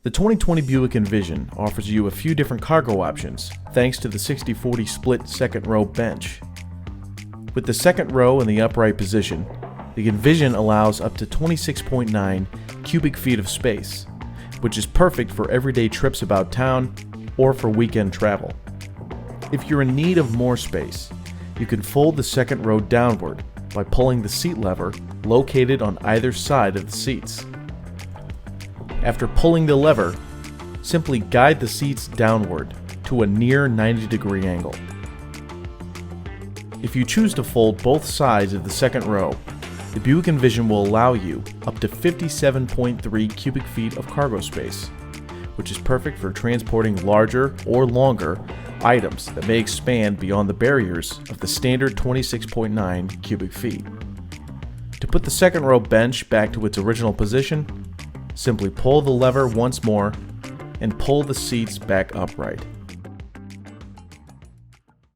The 2020 Buick Envision offers you a few different cargo options thanks to the 60/40 split second row bench. With the second row in the upright position, the Envision allows up to 26.9 cubic feet of space, which is perfect for everyday trips about town or for weekend travel. If you're in need of more space, you can fold the second row downward by pulling the seat lever located on either side of the seats. After pulling the lever, simply guide the seats downward to a near 90-degree angle. If you choose to fold both sides of the second row, the Buick Envision will allow you up to 57.3 cubic feet of cargo space, which is perfect for transporting larger or longer items that may expand beyond the barriers of the standard 26.9 cubic feet. To put the second row bench back to its original position, simply pull the lever once more and pull the seats back upright.